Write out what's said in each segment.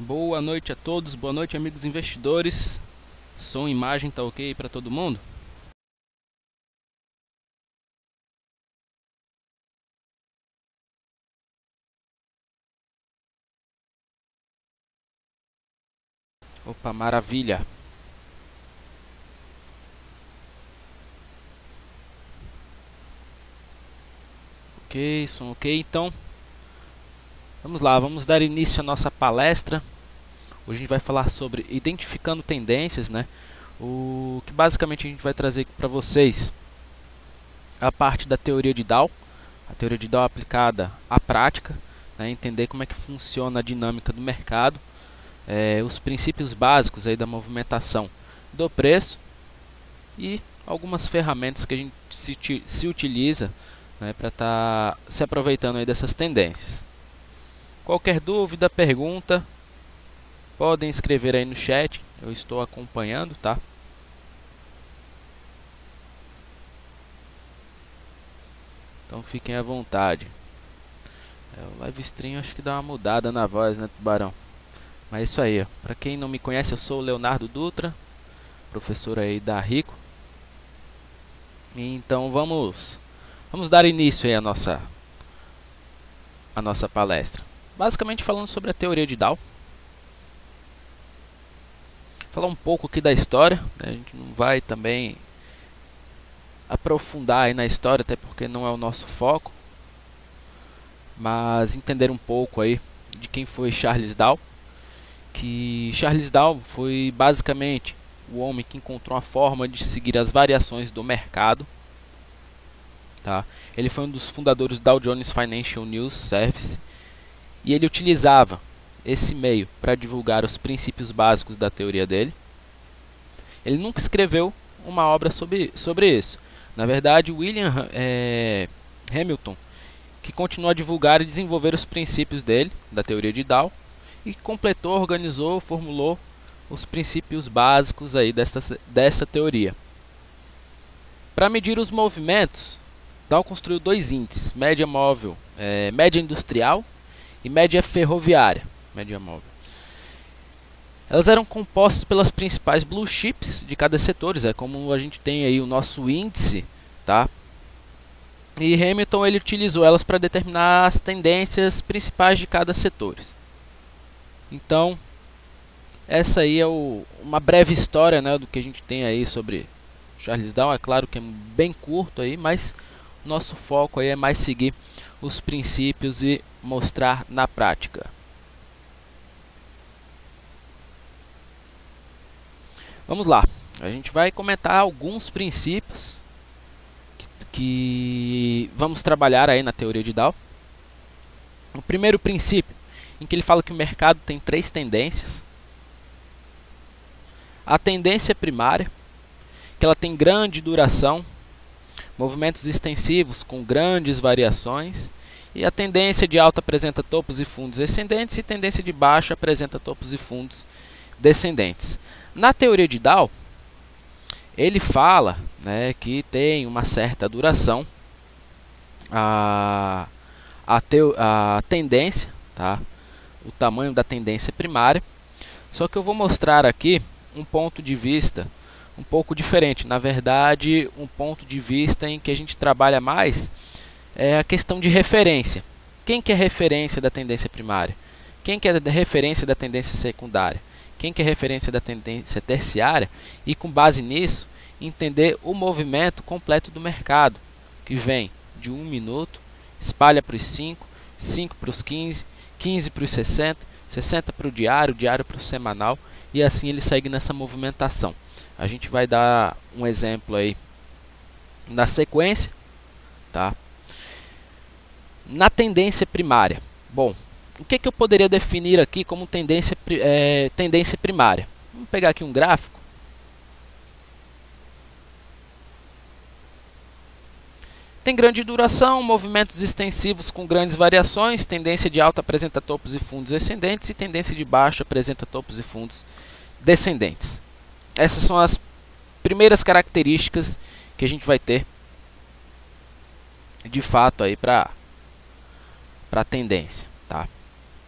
Boa noite a todos, boa noite amigos investidores. Som e imagem tá ok para todo mundo? Opa, maravilha. Ok, som ok, então vamos lá, vamos dar início à nossa palestra. Hoje a gente vai falar sobre identificando tendências, né? O que basicamente a gente vai trazer aqui para vocês a parte da teoria de Dow, a teoria de Dow aplicada à prática, né? Entender como é que funciona a dinâmica do mercado, os princípios básicos aí da movimentação do preço e algumas ferramentas que a gente se utiliza, né, para estar se aproveitando aí dessas tendências. Qualquer dúvida, pergunta, podem escrever aí no chat, eu estou acompanhando, tá? Então fiquem à vontade. O live stream acho que dá uma mudada na voz, né, Tubarão? Mas é isso aí, para quem não me conhece, eu sou o Leonardo Dutra, professor aí da Rico. Então vamos dar início aí à nossa palestra. Basicamente falando sobre a teoria de Dow. Falar um pouco aqui da história, né? A gente não vai também aprofundar aí na história, até porque não é o nosso foco. Mas entender um pouco aí de quem foi Charles Dow. Que Charles Dow foi basicamente o homem que encontrou uma forma de seguir as variações do mercado. Tá? Ele foi um dos fundadores do Dow Jones Financial News Service e ele utilizava esse meio para divulgar os princípios básicos da teoria dele. Ele nunca escreveu uma obra sobre isso. Na verdade, William Hamilton, que continuou a divulgar e desenvolver os princípios dele, da teoria de Dow, e completou, organizou, formulou os princípios básicos aí dessa teoria. Para medir os movimentos, Dow construiu dois índices, média móvel, média industrial e média ferroviária. Média móvel. Elas eram compostas pelas principais blue chips de cada setor, como a gente tem aí o nosso índice, tá? E Hamilton ele utilizou elas para determinar as tendências principais de cada setor. Então, essa aí é uma breve história, né, do que a gente tem aí sobre Charles Dow. É claro que é bem curto aí, mas nosso foco aí é mais seguir os princípios e mostrar na prática. Vamos lá, a gente vai comentar alguns princípios que vamos trabalhar aí na teoria de Dow. O primeiro princípio, em que ele fala que o mercado tem três tendências. A tendência primária, que ela tem grande duração, movimentos extensivos com grandes variações, e a tendência de alta apresenta topos e fundos ascendentes e tendência de baixa apresenta topos e fundos descendentes. Na teoria de Dow, ele fala, né, que tem uma certa duração a tendência, tá? O tamanho da tendência primária. Só que eu vou mostrar aqui um ponto de vista um pouco diferente. Na verdade, um ponto de vista em que a gente trabalha mais é a questão de referência. Quem que é referência da tendência primária? Quem que é referência da tendência secundária? Quem que é referência da tendência terciária? E com base nisso, entender o movimento completo do mercado, que vem de 1 minuto, espalha para os 5, 5 para os 15, 15 para os 60, 60 para o diário, diário para o semanal, e assim ele segue nessa movimentação. A gente vai dar um exemplo aí na sequência, tá? Na tendência primária. Bom, o que eu poderia definir aqui como tendência primária? Vamos pegar aqui um gráfico. Tem grande duração, movimentos extensivos com grandes variações, tendência de alta apresenta topos e fundos ascendentes e tendência de baixa apresenta topos e fundos descendentes. Essas são as primeiras características que a gente vai ter de fato aí para a tendência, tá?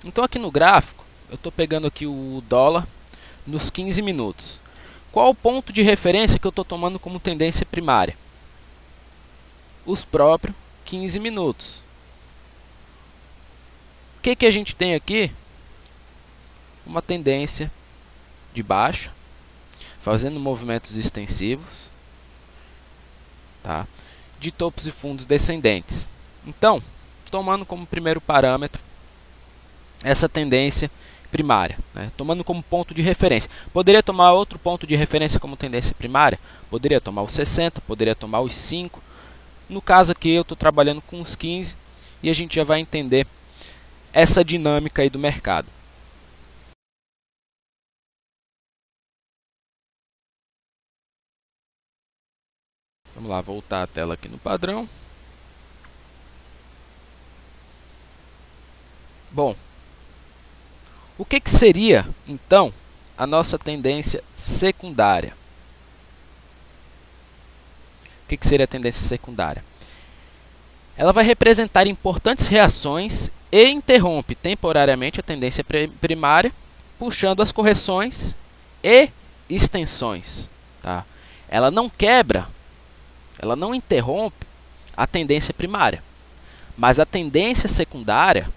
Então aqui no gráfico eu estou pegando aqui o dólar nos 15 minutos. Qual o ponto de referência que eu estou tomando como tendência primária? Os próprios 15 minutos. O que a gente tem aqui? Uma tendência de baixa, fazendo movimentos extensivos, tá? De topos e fundos descendentes. Então, tomando como primeiro parâmetro essa tendência primária, né? Tomando como ponto de referência. Poderia tomar outro ponto de referência como tendência primária? Poderia tomar os 60, poderia tomar os 5. No caso aqui eu estou trabalhando com os 15 e a gente já vai entender essa dinâmica aí do mercado. Vamos lá, voltar a tela aqui no padrão. Bom, o que seria, então, a nossa tendência secundária? O que seria a tendência secundária? Ela vai representar importantes reações e interrompe temporariamente a tendência primária, puxando as correções e extensões. Tá? Ela não quebra, ela não interrompe a tendência primária, mas a tendência secundária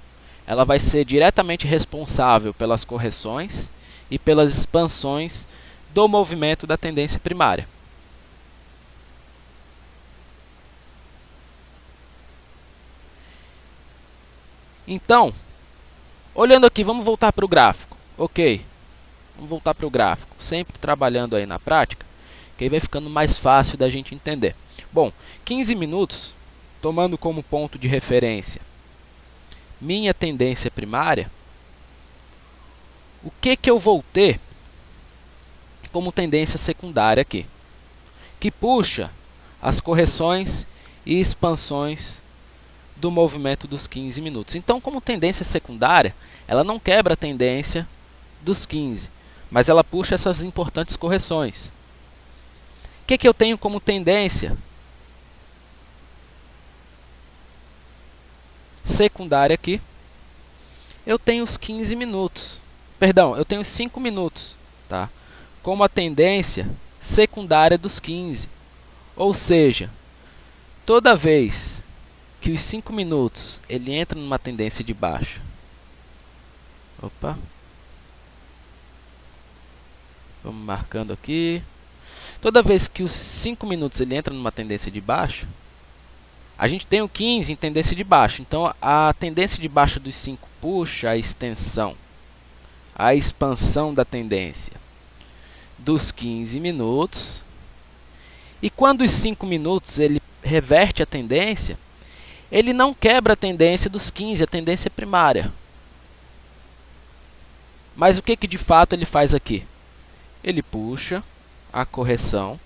ela vai ser diretamente responsável pelas correções e pelas expansões do movimento da tendência primária. Então, olhando aqui, vamos voltar para o gráfico. Ok, vamos voltar para o gráfico, sempre trabalhando aí na prática, que aí vai ficando mais fácil da gente entender. Bom, 15 minutos, tomando como ponto de referência minha tendência primária, o que eu vou ter como tendência secundária aqui? Que puxa as correções e expansões do movimento dos 15 minutos. Então, como tendência secundária, ela não quebra a tendência dos 15, mas ela puxa essas importantes correções. O que eu tenho como tendência secundária aqui? Eu tenho os 15 minutos. Perdão, eu tenho os 5 minutos, tá? Como a tendência secundária dos 15. Ou seja, toda vez que os 5 minutos ele entra numa tendência de baixa. Opa. Vamos marcando aqui. Toda vez que os 5 minutos ele entra numa tendência de baixa, a gente tem o 15 em tendência de baixa. Então a tendência de baixa dos 5 puxa a extensão, a expansão da tendência dos 15 minutos. E quando os 5 minutos ele reverte a tendência, ele não quebra a tendência dos 15, a tendência primária. Mas o que de fato ele faz aqui? Ele puxa a correção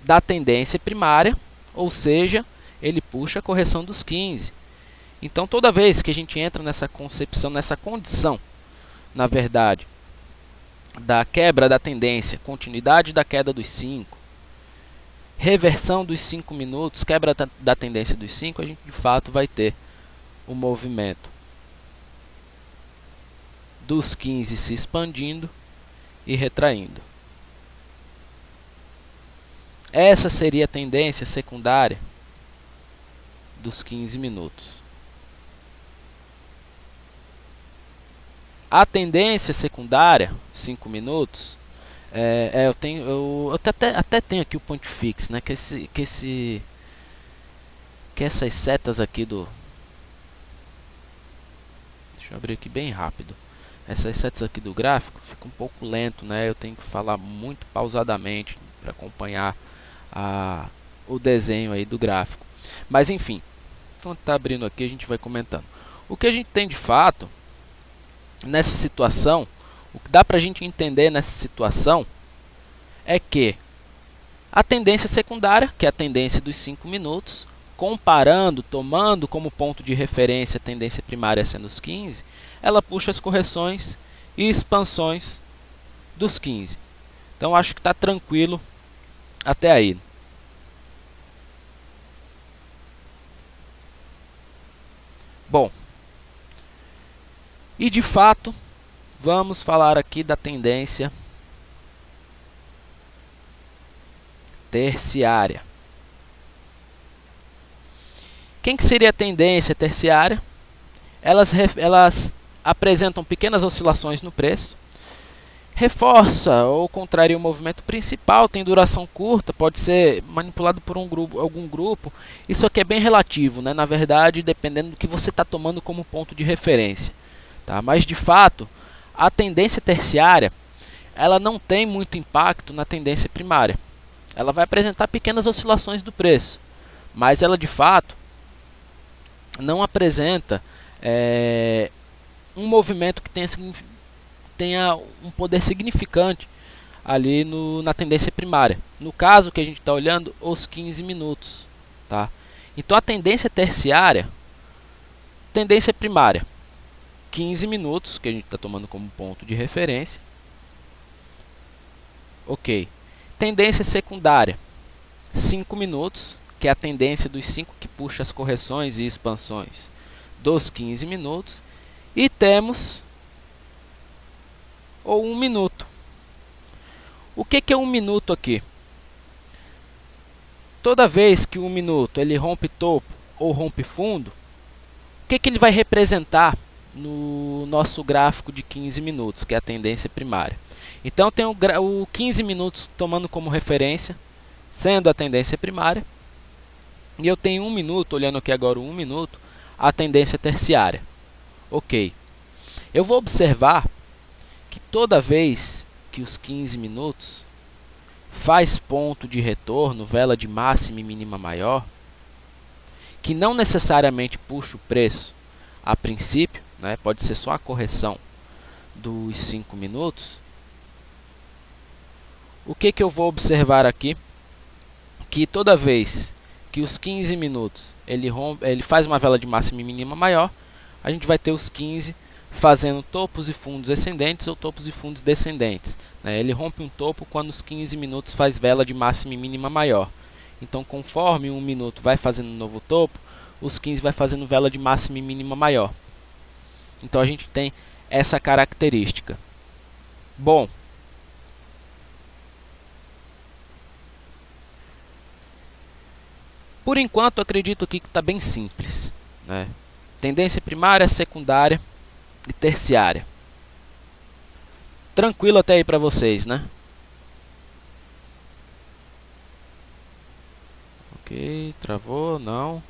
da tendência primária, ou seja, ele puxa a correção dos 15. Então, toda vez que a gente entra nessa concepção, nessa condição, na verdade, da quebra da tendência, continuidade da queda dos 5, reversão dos 5 minutos, quebra da tendência dos 5, a gente de fato vai ter o movimento dos 15 se expandindo e retraindo. Essa seria a tendência secundária dos 15 minutos. A tendência secundária, 5 minutos, eu até tenho aqui o point fix, né? Que essas setas aqui do... Deixa eu abrir aqui bem rápido. Essas setas aqui do gráfico fica um pouco lento, né? Eu tenho que falar muito pausadamente para acompanhar o desenho aí do gráfico. Mas enfim, quando está abrindo aqui a gente vai comentando. O que a gente tem de fato nessa situação, o que dá para a gente entender nessa situação é que a tendência secundária, que é a tendência dos 5 minutos, comparando, tomando como ponto de referência a tendência primária sendo os 15, ela puxa as correções e expansões dos 15. Então acho que está tranquilo até aí. Bom, E de fato, vamos falar aqui da tendência terciária. Quem que seria a tendência terciária? Elas apresentam pequenas oscilações no preço, reforça ou contraria o movimento principal, tem duração curta, pode ser manipulado por algum grupo. Isso aqui é bem relativo, né? Na verdade, dependendo do que você está tomando como ponto de referência. Tá? Mas, de fato, a tendência terciária ela não tem muito impacto na tendência primária. Ela vai apresentar pequenas oscilações do preço, mas ela, de fato, não apresenta um movimento que tenha um poder significante ali na tendência primária. No caso que a gente está olhando, os 15 minutos. Tá? Então a tendência terciária, tendência primária, 15 minutos, que a gente está tomando como ponto de referência. Ok. Tendência secundária, 5 minutos, que é a tendência dos 5 que puxa as correções e expansões dos 15 minutos. E temos ou 1 minuto. O que é 1 minuto aqui? Toda vez que 1 minuto ele rompe topo ou rompe fundo, o que ele vai representar no nosso gráfico de 15 minutos, que é a tendência primária? Então tem o 15 minutos tomando como referência, sendo a tendência primária, e eu tenho 1 minuto, olhando aqui agora o 1 minuto, a tendência terciária. Ok. Eu vou observar que toda vez que os 15 minutos faz ponto de retorno, vela de máxima e mínima maior, que não necessariamente puxa o preço a princípio, né, pode ser só a correção dos 5 minutos, o que eu vou observar aqui? Que toda vez que os 15 minutos ele faz uma vela de máxima e mínima maior, a gente vai ter os 15 fazendo topos e fundos ascendentes ou topos e fundos descendentes. Ele rompe um topo quando os 15 minutos faz vela de máxima e mínima maior. Então, conforme 1 minuto vai fazendo um novo topo, os 15 vai fazendo vela de máxima e mínima maior. Então, a gente tem essa característica. Bom, por enquanto, acredito aqui que está bem simples, né? Tendência primária, secundária e terciária. Tranquilo até aí para vocês, né? Ok, travou, não.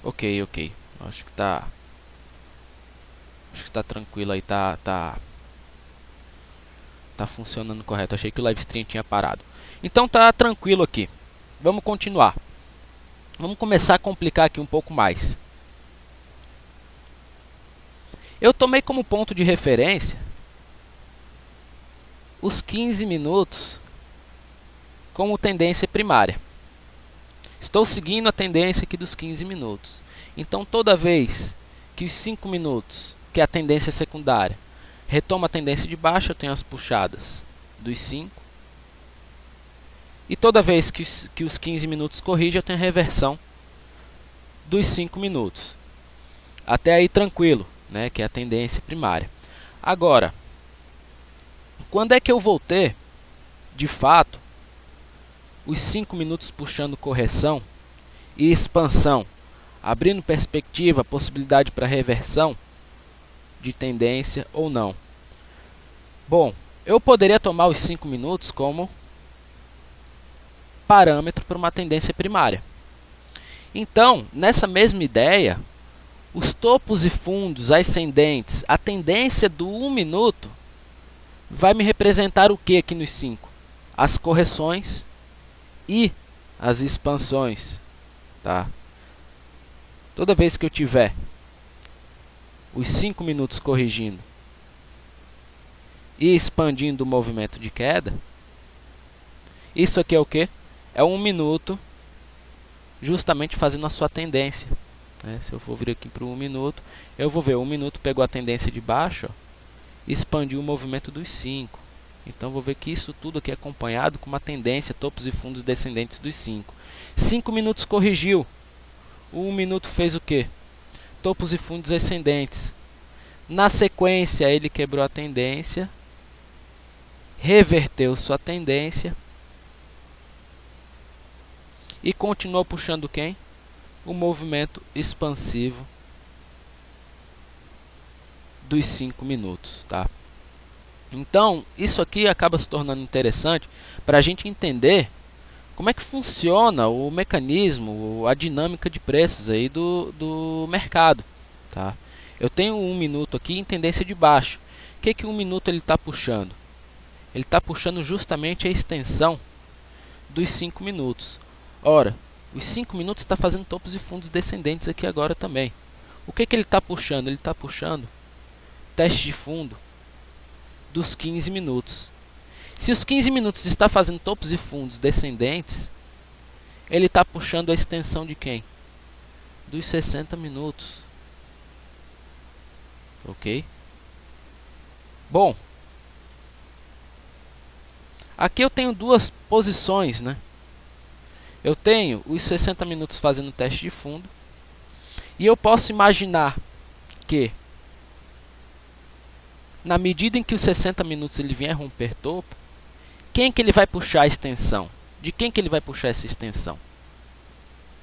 Ok. Acho que tá tranquilo aí, tá funcionando correto. Achei que o live stream tinha parado. Então tá tranquilo aqui. Vamos continuar. Vamos começar a complicar aqui um pouco mais. Eu tomei como ponto de referência os 15 minutos como tendência primária. Estou seguindo a tendência aqui dos 15 minutos. Então, toda vez que os 5 minutos, que é a tendência secundária, retoma a tendência de baixa, eu tenho as puxadas dos 5. E toda vez que os 15 minutos corrigem, eu tenho a reversão dos 5 minutos. Até aí tranquilo, né? Que é a tendência primária. Agora, quando é que eu vou ter, de fato, os 5 minutos puxando correção e expansão, abrindo perspectiva, possibilidade para reversão de tendência ou não? Bom, eu poderia tomar os 5 minutos como parâmetro para uma tendência primária. Então, nessa mesma ideia, os topos e fundos ascendentes, a tendência do 1 minuto vai me representar o que aqui nos 5? As correções e as expansões. Tá? Toda vez que eu tiver os 5 minutos corrigindo e expandindo o movimento de queda, isso aqui é o que? É 1 minuto justamente fazendo a sua tendência. Se eu for vir aqui para o 1 minuto, eu vou ver 1 minuto pegou a tendência de baixo, ó, e expandiu o movimento dos 5. Então vou ver que isso tudo aqui é acompanhado com uma tendência topos e fundos descendentes dos 5. 5 minutos corrigiu. O 1 minuto fez o quê? Topos e fundos ascendentes. Na sequência ele quebrou a tendência, reverteu sua tendência e continuou puxando quem? O movimento expansivo dos 5 minutos, tá? Então, isso aqui acaba se tornando interessante para a gente entender como é que funciona o mecanismo, a dinâmica de preços aí do mercado, tá? Eu tenho 1 minuto aqui em tendência de baixa. O que 1 minuto ele está puxando? Ele está puxando justamente a extensão dos 5 minutos. Ora, os 5 minutos está fazendo topos e fundos descendentes aqui agora também. O que ele está puxando? Ele está puxando teste de fundo dos 15 minutos. Se os 15 minutos está fazendo topos e fundos descendentes, ele está puxando a extensão de quem? Dos 60 minutos. Ok? Bom, aqui eu tenho duas posições, né? Eu tenho os 60 minutos fazendo teste de fundo. E eu posso imaginar que, na medida em que os 60 minutos ele vier romper topo, quem que ele vai puxar a extensão? De quem que ele vai puxar essa extensão?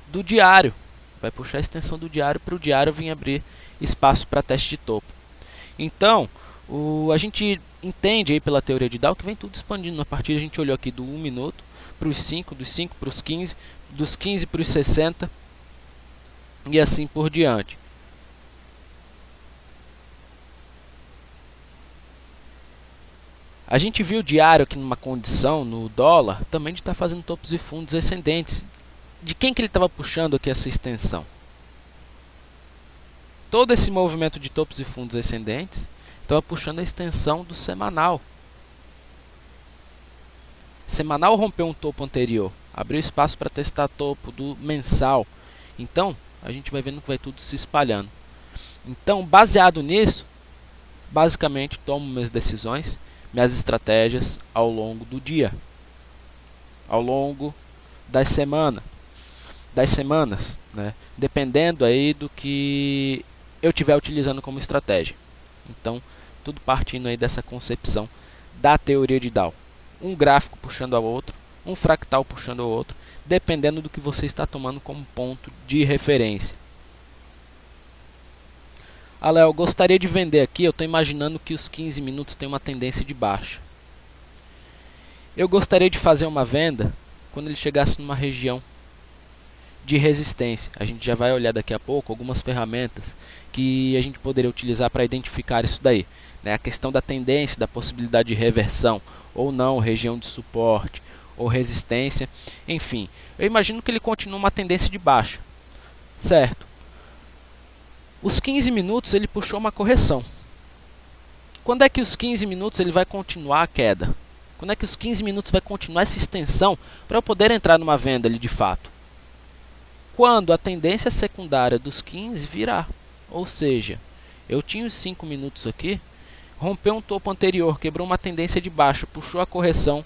Do diário. Vai puxar a extensão do diário para o diário vir abrir espaço para teste de topo. Então, a gente entende aí pela teoria de Dow que vem tudo expandindo. A partir a gente olhou aqui do 1 minuto para os 5, dos 5 para os 15, dos 15 para os 60 e assim por diante. A gente viu o diário aqui numa condição, no dólar, também de estar fazendo topos e fundos ascendentes. De quem que ele estava puxando aqui essa extensão? Todo esse movimento de topos e fundos ascendentes estava puxando a extensão do semanal. Semanal rompeu um topo anterior, abriu espaço para testar topo do mensal. Então, a gente vai vendo que vai tudo se espalhando. Então, baseado nisso, basicamente tomo minhas decisões, minhas estratégias ao longo do dia, ao longo das semanas, né? Dependendo aí do que eu estiver utilizando como estratégia. Então, tudo partindo aí dessa concepção da teoria de Dow. Um gráfico puxando ao outro, um fractal puxando ao outro, dependendo do que você está tomando como ponto de referência. Léo, gostaria de vender aqui, eu estou imaginando que os 15 minutos tem uma tendência de baixa. Eu gostaria de fazer uma venda quando ele chegasse numa região de resistência. A gente já vai olhar daqui a pouco algumas ferramentas que a gente poderia utilizar para identificar isso daí, né? A questão da tendência, da possibilidade de reversão ou não, região de suporte ou resistência, enfim. Eu imagino que ele continua uma tendência de baixa, certo? Os 15 minutos ele puxou uma correção. Quando é que os 15 minutos ele vai continuar a queda? Quando é que os 15 minutos vai continuar essa extensão para eu poder entrar numa venda ali de fato? Quando a tendência secundária dos 15 virar. Ou seja, eu tinha os 5 minutos aqui, rompeu um topo anterior, quebrou uma tendência de baixa, puxou a correção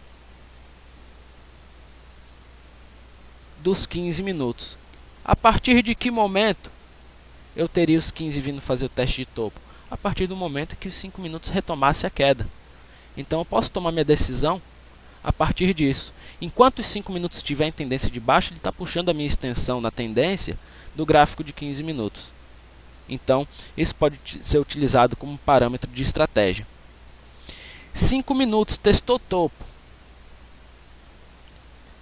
dos 15 minutos. A partir de que momento eu teria os 15 vindo fazer o teste de topo? A partir do momento que os 5 minutos retomasse a queda. Então eu posso tomar minha decisão a partir disso. Enquanto os 5 minutos estiver em tendência de baixa, ele está puxando a minha extensão na tendência do gráfico de 15 minutos. Então, isso pode ser utilizado como parâmetro de estratégia. 5 minutos, testou topo.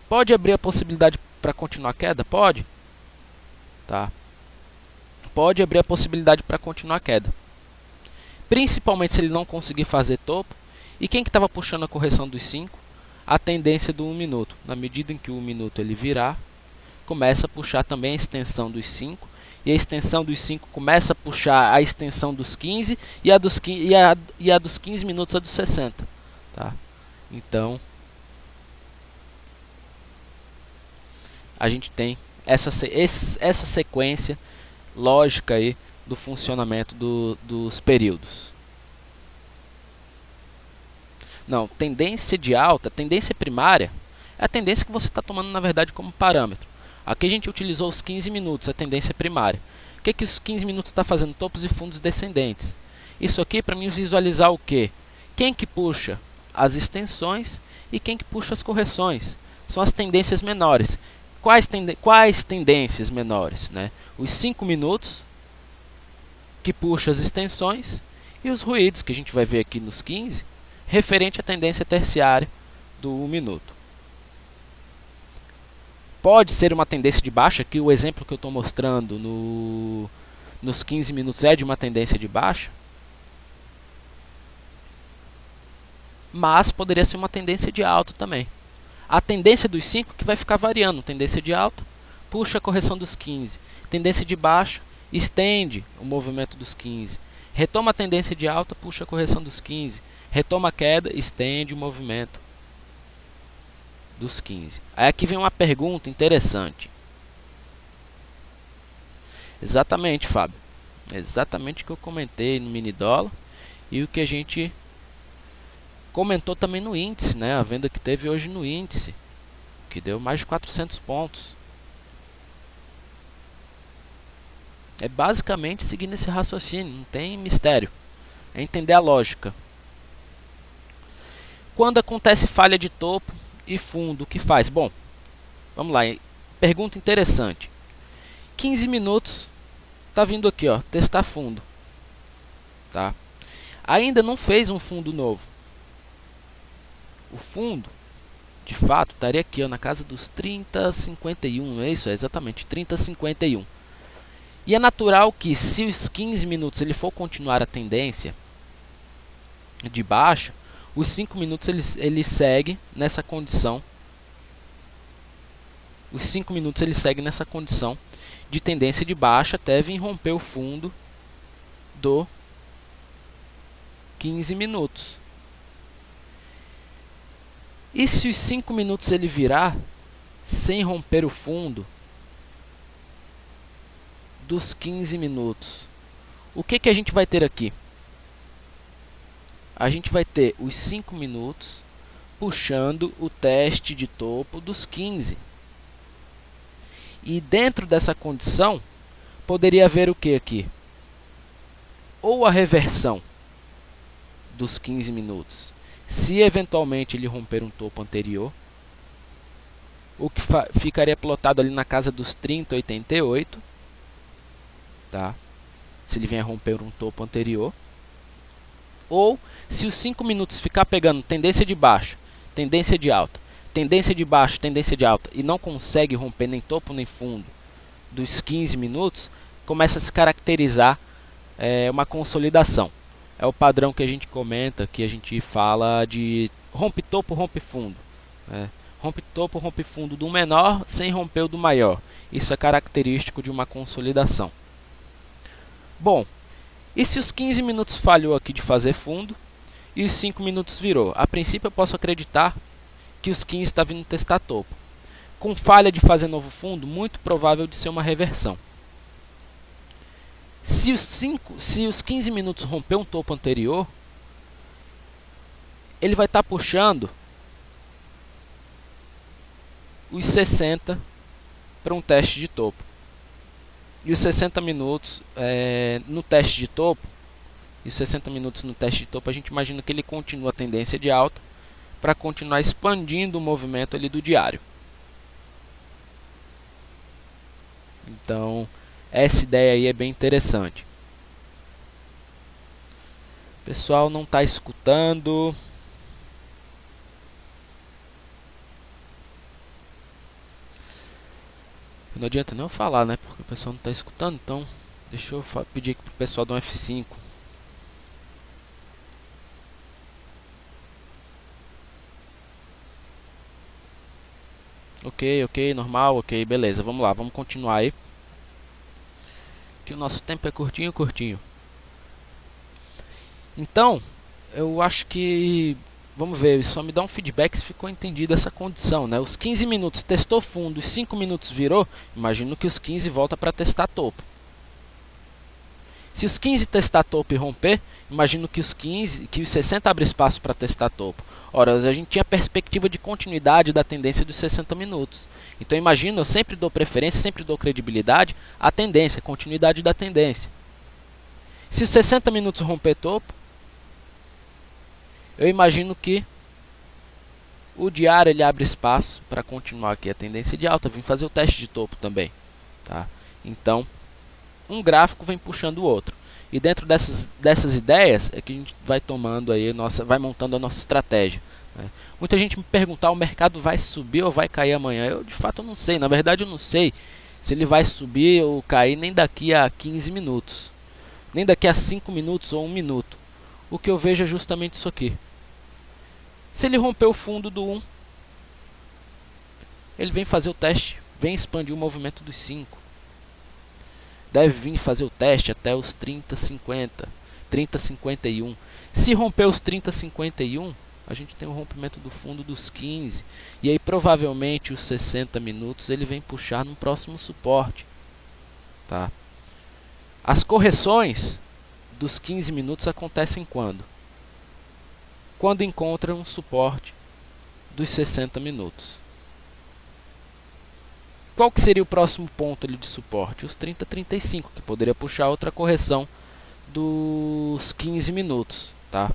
Pode abrir a possibilidade para continuar a queda? Pode. Tá. Pode abrir a possibilidade para continuar a queda. Principalmente se ele não conseguir fazer topo. E quem que estava puxando a correção dos 5? A tendência do 1 minuto. Na medida em que o 1 minuto ele virar, começa a puxar também a extensão dos 5. E a extensão dos 5 começa a puxar a extensão dos 15 e a dos 15 minutos a dos 60. Tá? Então, a gente tem essa sequência lógica aí do funcionamento dos períodos. Não, tendência de alta, tendência primária, é a tendência que você está tomando na verdade como parâmetro. Aqui a gente utilizou os 15 minutos, a tendência primária. O que os 15 minutos está fazendo? Topos e fundos descendentes. Isso aqui para mim visualizar o quê? Quem que puxa as extensões e quem que puxa as correções. São as tendências menores. Quais tendências menores? Né? Os 5 minutos, que puxa as extensões, e os ruídos, que a gente vai ver aqui nos 15, referente à tendência terciária do 1 minuto. Pode ser uma tendência de baixa, que o exemplo que eu estou mostrando nos 15 minutos é de uma tendência de baixa, mas poderia ser uma tendência de alta também. A tendência dos 5 que vai ficar variando, tendência de alta, puxa a correção dos 15, tendência de baixa, estende o movimento dos 15, retoma a tendência de alta, puxa a correção dos 15, retoma a queda, estende o movimento dos 15. Aí aqui vem uma pergunta interessante. Exatamente, Fábio. Exatamente o que eu comentei no mini dólar e o que a gente comentou também no índice, né? A venda que teve hoje no índice, que deu mais de 400 pontos. É basicamente seguindo esse raciocínio, não tem mistério. É entender a lógica. Quando acontece falha de topo e fundo, o que faz? Bom, vamos lá. Pergunta interessante. 15 minutos, tá vindo aqui, ó, testar fundo. Tá? Ainda não fez um fundo novo. O fundo, de fato, estaria aqui, ó, na casa dos 30,51, não é isso? É exatamente, 30,51. E é natural que, se os 15 minutos ele for continuar a tendência de baixa, os 5 minutos ele segue nessa condição. Os 5 minutos ele segue nessa condição de tendência de baixa até vir romper o fundo do 15 minutos. E se os 5 minutos ele virar sem romper o fundo dos 15 minutos, o que a gente vai ter aqui? A gente vai ter os 5 minutos puxando o teste de topo dos 15. E dentro dessa condição, poderia haver o que aqui? Ou a reversão dos 15 minutos, se eventualmente ele romper um topo anterior, o que ficaria plotado ali na casa dos 30,88, tá? Se ele vier romper um topo anterior. Ou, se os 5 minutos ficar pegando tendência de baixa, tendência de alta, tendência de baixa, tendência de alta, e não consegue romper nem topo nem fundo dos 15 minutos, começa a se caracterizar uma consolidação. É o padrão que a gente comenta, que a gente fala de rompe topo, rompe fundo. Rompe topo, rompe fundo do menor sem romper o do maior. Isso é característico de uma consolidação. Bom, e se os 15 minutos falhou aqui de fazer fundo e os 5 minutos virou? A princípio eu posso acreditar que os 15 está vindo testar topo. Com falha de fazer novo fundo, muito provável de ser uma reversão. Se os 15 minutos romper um topo anterior, ele vai estar puxando os 60 para um teste de topo. E os 60 minutos no teste de topo, e os 60 minutos no teste de topo, a gente imagina que ele continua a tendência de alta para continuar expandindo o movimento ali do diário. Então, essa ideia aí é bem interessante. O pessoal não está escutando. Não adianta nem eu falar, né? Porque o pessoal não está escutando. Então, deixa eu pedir aqui pro pessoal dar um F5. Ok, normal, ok, beleza. Vamos lá, vamos continuar aí. Que o nosso tempo é curtinho. Então, eu acho que... Vamos ver, só me dá um feedback se ficou entendido essa condição, né? Os 15 minutos testou fundo, os 5 minutos virou, imagino que os 15 volta para testar topo. Se os 15 testar topo e romper, imagino que os 60 abre espaço para testar topo. Ora, a gente tinha perspectiva de continuidade da tendência dos 60 minutos. Então imagino, eu sempre dou preferência, sempre dou credibilidade à tendência, continuidade da tendência. Se os 60 minutos romper topo, eu imagino que o diário ele abre espaço para continuar aqui a tendência de alta, vim fazer o teste de topo também, tá? Então, um gráfico vem puxando o outro. E dentro dessas ideias é que a gente vai tomando aí vai montando a nossa estratégia, né? Muita gente me pergunta, o mercado vai subir ou vai cair amanhã? Eu de fato não sei, na verdade eu não sei se ele vai subir ou cair nem daqui a 15 minutos, nem daqui a 5 minutos ou 1 minuto. O que eu vejo é justamente isso aqui. Se ele romper o fundo do 1, ele vem fazer o teste, vem expandir o movimento dos 5. Deve vir fazer o teste até os 30,50, 30,51. Se romper os 30,51, a gente tem o rompimento do fundo dos 15. E aí provavelmente os 60 minutos ele vem puxar no próximo suporte, tá? As correções dos 15 minutos acontecem quando? Quando encontra um suporte dos 60 minutos. Qual que seria o próximo ponto ali de suporte? Os 30,35, que poderia puxar outra correção dos 15 minutos, tá?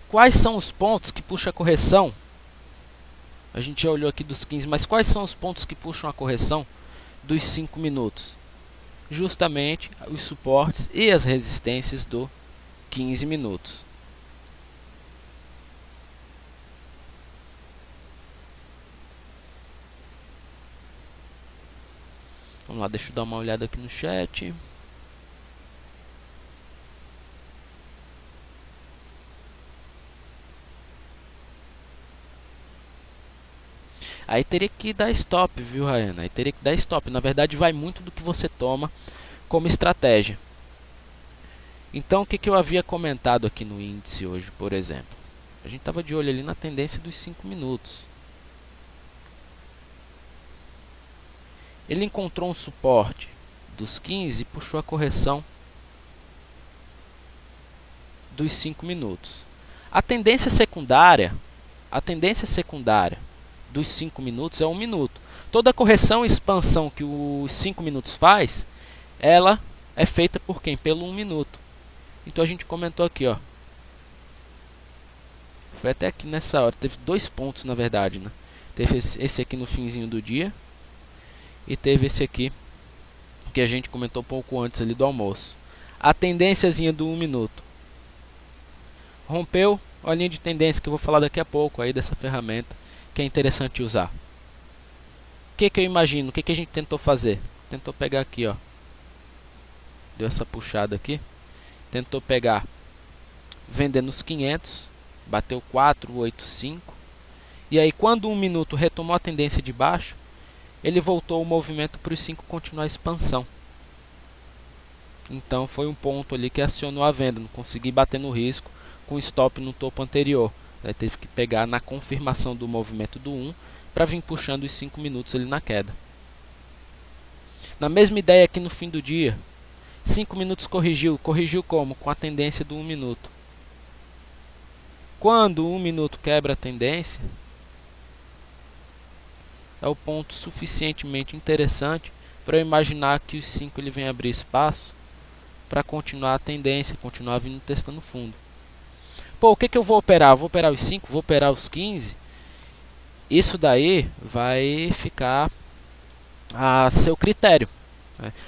Quais são os pontos que puxam a correção? A gente já olhou aqui dos 15, mas quais são os pontos que puxam a correção dos 5 minutos? Justamente os suportes e as resistências do 15 minutos. Vamos lá, deixa eu dar uma olhada aqui no chat. Aí teria que dar stop, viu, Rayana? Aí teria que dar stop. Na verdade, vai muito do que você toma como estratégia. Então, o que eu havia comentado aqui no índice hoje, por exemplo? A gente estava de olho ali na tendência dos 5 minutos. Ele encontrou um suporte dos 15 e puxou a correção dos 5 minutos. A tendência secundária dos 5 minutos é 1 minuto. Toda correção e expansão que os 5 minutos faz, ela é feita por quem? Pelo 1 minuto. Então a gente comentou aqui, ó. Foi até aqui nessa hora, teve 2 pontos na verdade, né? Teve esse aqui no finzinho do dia e teve esse aqui que a gente comentou pouco antes ali do almoço. A tendênciazinha do 1 minuto. Rompeu a linha de tendência que eu vou falar daqui a pouco aí dessa ferramenta que é interessante usar. O que eu imagino? O que a gente tentou fazer? Tentou pegar aqui, ó. Deu essa puxada aqui. Tentou pegar, vender nos 500, bateu 485. E aí quando 1 minuto retomou a tendência de baixo, ele voltou o movimento para os 5 continuar a expansão. Então foi um ponto ali que acionou a venda, não consegui bater no risco com stop no topo anterior. Aí teve que pegar na confirmação do movimento do 1 para vir puxando os 5 minutos ali na queda. Na mesma ideia aqui no fim do dia, 5 minutos corrigiu como? Com a tendência do 1 minuto. Quando o 1 minuto quebra a tendência, é o ponto suficientemente interessante para eu imaginar que os 5 ele vem abrir espaço para continuar a tendência, continuar vindo testando fundo. Pô, o que eu vou operar? Vou operar os 5? Vou operar os 15? Isso daí vai ficar a seu critério.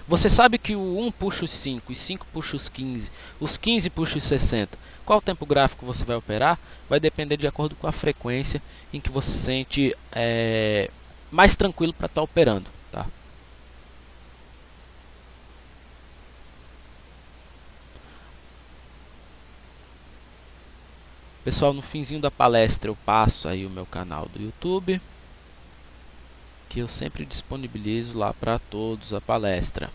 Você sabe que o 1 puxa os 5, os 5 puxa os 15 puxa os 60. Qual tempo gráfico você vai operar? Vai depender de acordo com a frequência em que você se sente mais tranquilo para estar operando, tá? Pessoal, no finzinho da palestra eu passo aí o meu canal do YouTube, que eu sempre disponibilizo lá para todos a palestra.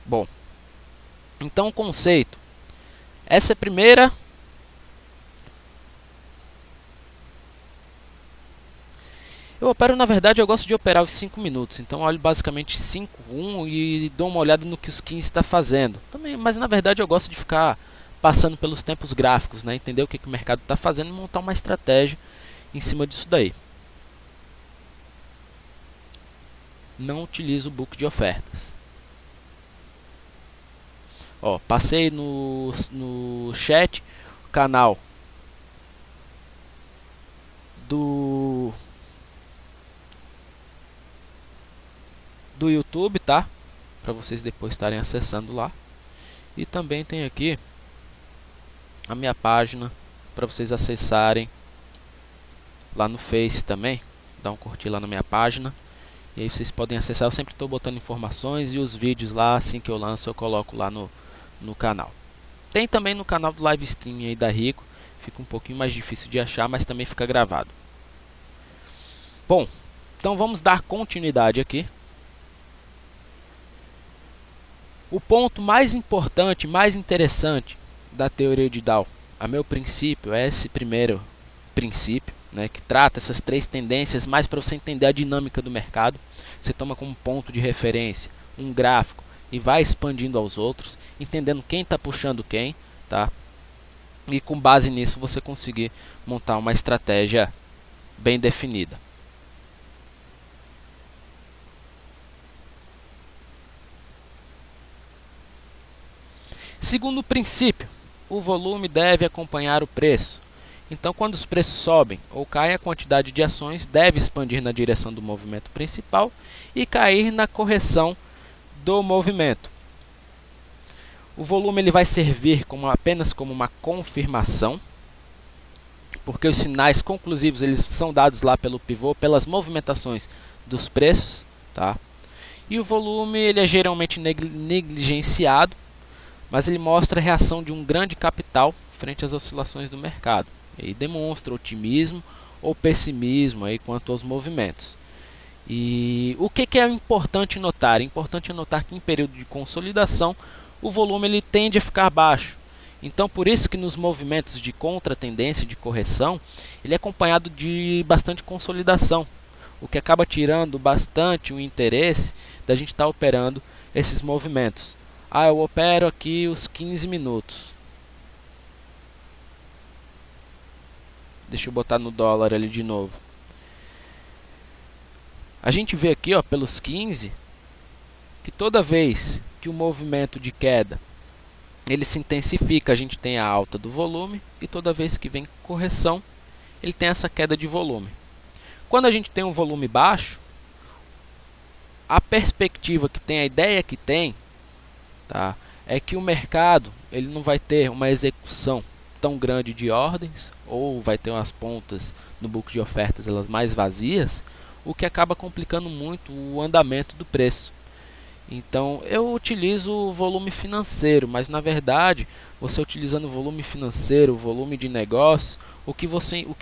Bom, então o conceito, essa é a primeira Eu opero, na verdade, eu gosto de operar os 5 minutos. Então eu olho basicamente 5, 1 e dou uma olhada no que os 15 está fazendo. Também, mas na verdade eu gosto de ficar passando pelos tempos gráficos, né? Entender o que o mercado está fazendo e montar uma estratégia em cima disso daí. Não utilizo o book de ofertas. Ó, passei no chat, o canal do YouTube, tá? Para vocês depois estarem acessando lá. E também tem aqui a minha página para vocês acessarem lá no Face também. Dá um curtir lá na minha página. E aí vocês podem acessar. Eu sempre estou botando informações e os vídeos lá, assim que eu lanço, eu coloco lá no canal. Tem também no canal do live stream aí da Rico. Fica um pouquinho mais difícil de achar, mas também fica gravado. Bom, então vamos dar continuidade aqui. O ponto mais importante, mais interessante da teoria de Dow, a meu princípio, é esse primeiro princípio, né, que trata essas 3 tendências, mais para você entender a dinâmica do mercado. Você toma como ponto de referência um gráfico e vai expandindo aos outros, entendendo quem está puxando quem, tá? E com base nisso você conseguir montar uma estratégia bem definida. Segundo princípio, o volume deve acompanhar o preço. Então, quando os preços sobem ou caem, a quantidade de ações deve expandir na direção do movimento principal e cair na correção do movimento. O volume ele vai servir apenas como uma confirmação, porque os sinais conclusivos eles são dados lá pelo pivô, pelas movimentações dos preços, tá? E o volume ele é geralmente negligenciado, mas ele mostra a reação de um grande capital frente às oscilações do mercado. E demonstra otimismo ou pessimismo aí quanto aos movimentos. E o que é importante notar? É importante notar que em período de consolidação o volume ele tende a ficar baixo. Então por isso que nos movimentos de contratendência, de correção, ele é acompanhado de bastante consolidação, o que acaba tirando bastante o interesse da gente estar operando esses movimentos. Eu opero aqui os 15 minutos. Deixa eu botar no dólar ali de novo. A gente vê aqui, ó, pelos 15, que toda vez que o movimento de queda ele se intensifica, a gente tem a alta do volume, e toda vez que vem correção, ele tem essa queda de volume. Quando a gente tem um volume baixo, a perspectiva que tem, a ideia que tem, tá, é que o mercado ele não vai ter uma execução tão grande de ordens, ou vai ter umas pontas no book de ofertas elas mais vazias, o que acaba complicando muito o andamento do preço. Então eu utilizo o volume financeiro, mas na verdade você utilizando o volume financeiro, o volume de negócio, o que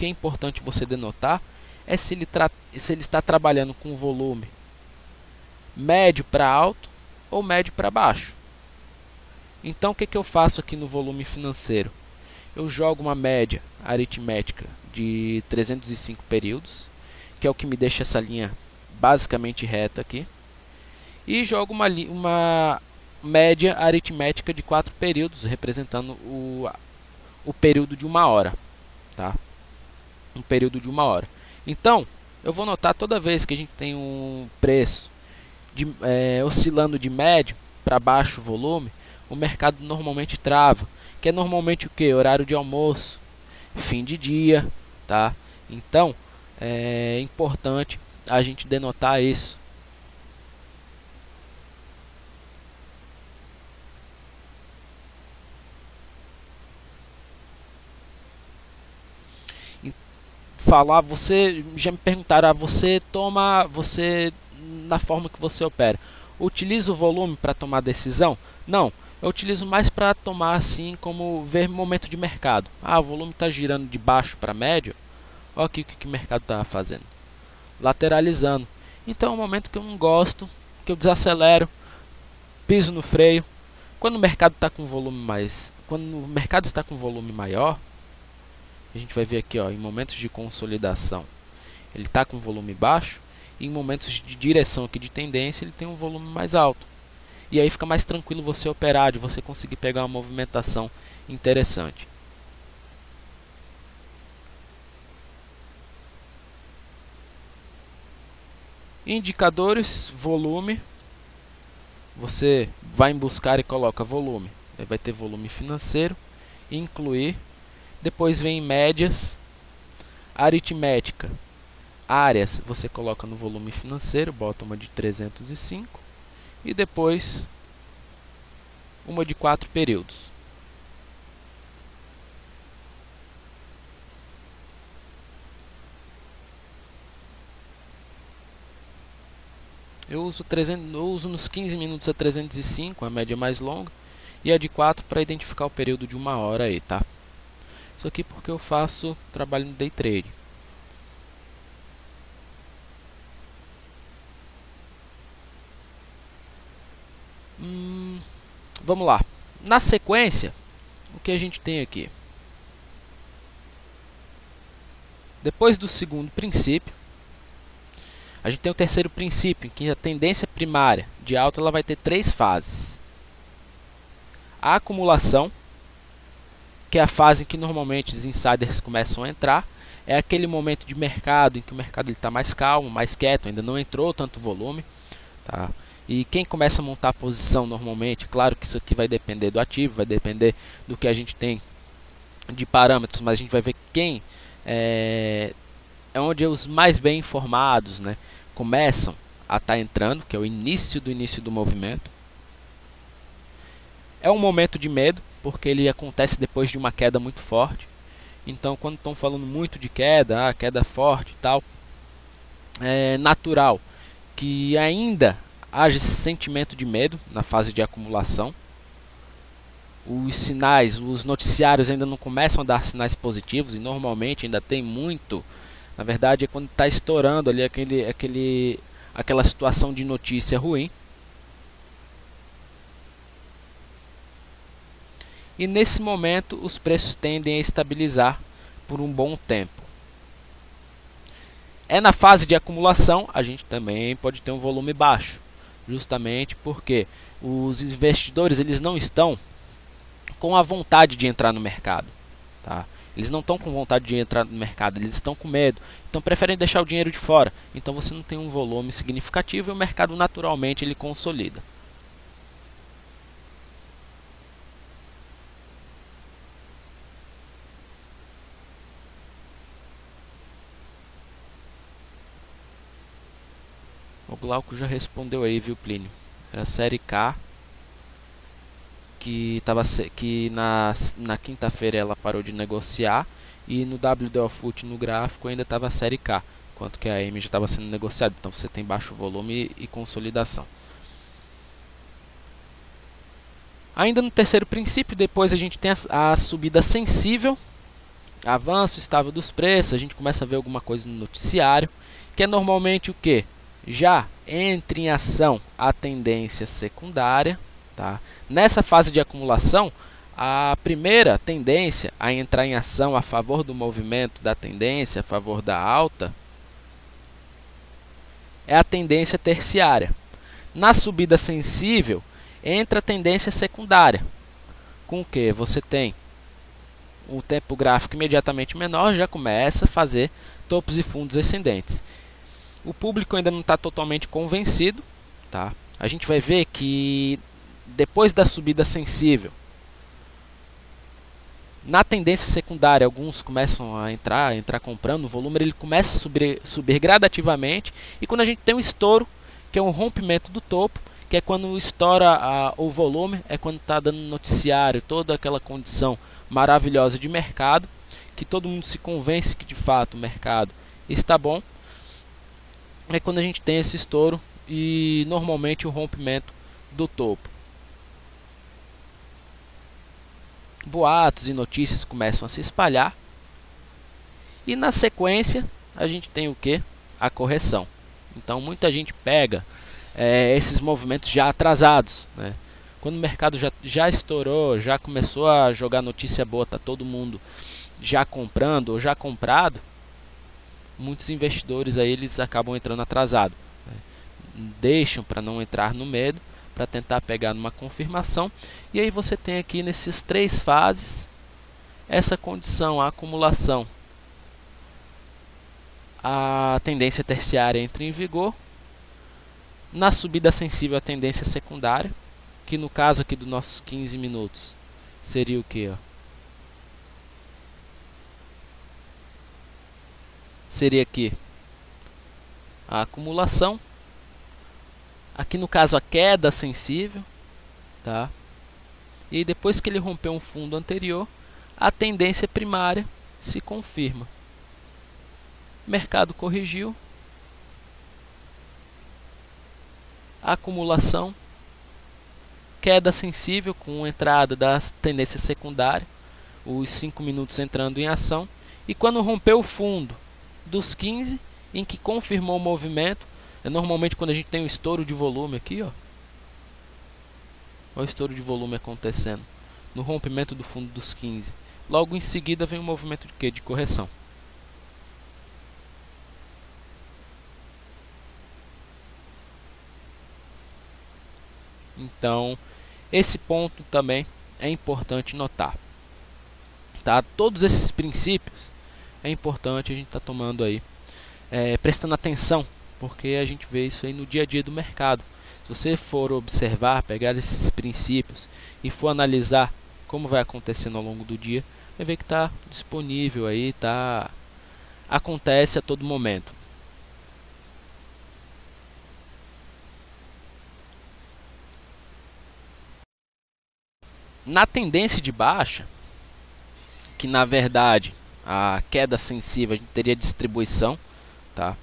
é importante você denotar é se ele está trabalhando com volume médio para alto ou médio para baixo. Então o que eu faço aqui no volume financeiro? Eu jogo uma média aritmética de 305 períodos, que é o que me deixa essa linha basicamente reta aqui, e jogo uma média aritmética de 4 períodos, representando o período de 1 hora, tá? Um período de 1 hora. Então, eu vou notar toda vez que a gente tem um preço oscilando de médio para baixo volume, o mercado normalmente trava, que é normalmente o que? Horário de almoço, fim de dia, tá? Então, é importante a gente denotar isso. Você já me perguntaram, você na forma que você opera, utiliza o volume para tomar decisão? Não, eu utilizo mais para tomar assim, como ver momento de mercado. O volume está girando de baixo para médio, olha aqui o que o mercado está fazendo, lateralizando. Então é um momento que eu não gosto, que eu desacelero, piso no freio. Quando o mercado está com quando o mercado está com volume maior, a gente vai ver aqui, ó, em momentos de consolidação, ele está com volume baixo, e em momentos de direção aqui de tendência ele tem um volume mais alto. E aí fica mais tranquilo você operar, de você conseguir pegar uma movimentação interessante. Indicadores, volume. Você vai em buscar e coloca volume. Aí vai ter volume financeiro, incluir. Depois vem médias, aritmética. Áreas você coloca no volume financeiro, bota uma de 305 e depois uma de 4 períodos. Eu uso nos 15 minutos a 305, a média mais longa, e a de 4 para identificar o período de 1 hora aí, tá? Isso aqui porque eu faço trabalho no day trade. Vamos lá. Na sequência, o que a gente tem aqui? Depois do segundo princípio, a gente tem o terceiro princípio, em que a tendência primária de alta ela vai ter 3 fases. A acumulação, que é a fase em que normalmente os insiders começam a entrar, é aquele momento de mercado em que o mercado está mais calmo, mais quieto, ainda não entrou tanto volume, tá? E quem começa a montar a posição normalmente, claro que isso aqui vai depender do ativo, vai depender do que a gente tem de parâmetros, mas a gente vai ver quem é onde os mais bem informados, né, começam a estar entrando, que é o início do movimento. É um momento de medo, porque ele acontece depois de uma queda muito forte. Então, quando estão falando muito de queda, queda forte e tal, é natural que ainda haja esse sentimento de medo na fase de acumulação. Os sinais, os noticiários ainda não começam a dar sinais positivos e normalmente ainda tem muito. Na verdade, é quando está estourando ali aquela situação de notícia ruim. E nesse momento, os preços tendem a estabilizar por um bom tempo. É na fase de acumulação, a gente também pode ter um volume baixo. Justamente porque os investidores eles não estão com a vontade de entrar no mercado. Tá? Eles não estão com vontade de entrar no mercado, eles estão com medo. Então preferem deixar o dinheiro de fora. Então você não tem um volume significativo e o mercado naturalmente ele consolida. O Glauco já respondeu aí, viu, Plínio? Era a série K, que na quinta-feira ela parou de negociar, e no WDOFoot no gráfico ainda estava a série K, enquanto que a M já estava sendo negociada. Então você tem baixo volume e consolidação. Ainda no terceiro princípio, depois a gente tem a subida sensível, avanço estável dos preços, a gente começa a ver alguma coisa no noticiário, que é normalmente o que? Já entra em ação a tendência secundária. Tá? Nessa fase de acumulação, a primeira tendência a entrar em ação a favor do movimento da tendência, a favor da alta, é a tendência terciária. Na subida sensível, entra a tendência secundária, com o que você tem o tempo gráfico imediatamente menor, já começa a fazer topos e fundos ascendentes. O público ainda não está totalmente convencido. Tá? A gente vai ver que depois da subida sensível, na tendência secundária, alguns começam a entrar comprando, o volume ele começa a subir gradativamente, e quando a gente tem um estouro, que é um rompimento do topo, que é quando estoura o volume, é quando está dando noticiário, toda aquela condição maravilhosa de mercado, que todo mundo se convence que de fato o mercado está bom, é quando a gente tem esse estouro e normalmente o rompimento do topo. Boatos e notícias começam a se espalhar. E na sequência a gente tem o que? A correção. Então muita gente pega esses movimentos já atrasados, né? Quando o mercado já estourou, já começou a jogar notícia boa, tá todo mundo já comprando ou já comprado, muitos investidores aí eles acabam entrando atrasado, né? Deixam para não entrar no medo, para tentar pegar numa confirmação. E aí você tem aqui nesses 3 fases essa condição, a acumulação. A tendência terciária entra em vigor. Na subida sensível a tendência secundária, que no caso aqui dos nossos 15 minutos seria o que? Seria aqui a acumulação. Aqui no caso a queda sensível, tá? E depois que ele rompeu um fundo anterior, a tendência primária se confirma. Mercado corrigiu. Acumulação. Queda sensível com entrada da tendência secundária. Os 5 minutos entrando em ação. E quando rompeu o fundo dos 15, em que confirmou o movimento, é normalmente quando a gente tem um estouro de volume aqui, ó. Olha o estouro de volume acontecendo no rompimento do fundo dos 15. Logo em seguida vem um movimento de quê? De correção. Então, esse ponto também é importante notar, tá? Todos esses princípios é importante a gente estar tomando aí, prestando atenção, porque a gente vê isso aí no dia a dia do mercado. Se você for observar, pegar esses princípios e for analisar como vai acontecendo ao longo do dia, vai ver que está disponível aí, acontece a todo momento. Na tendência de baixa, que na verdade a queda sensível a gente teria distribuição, tá?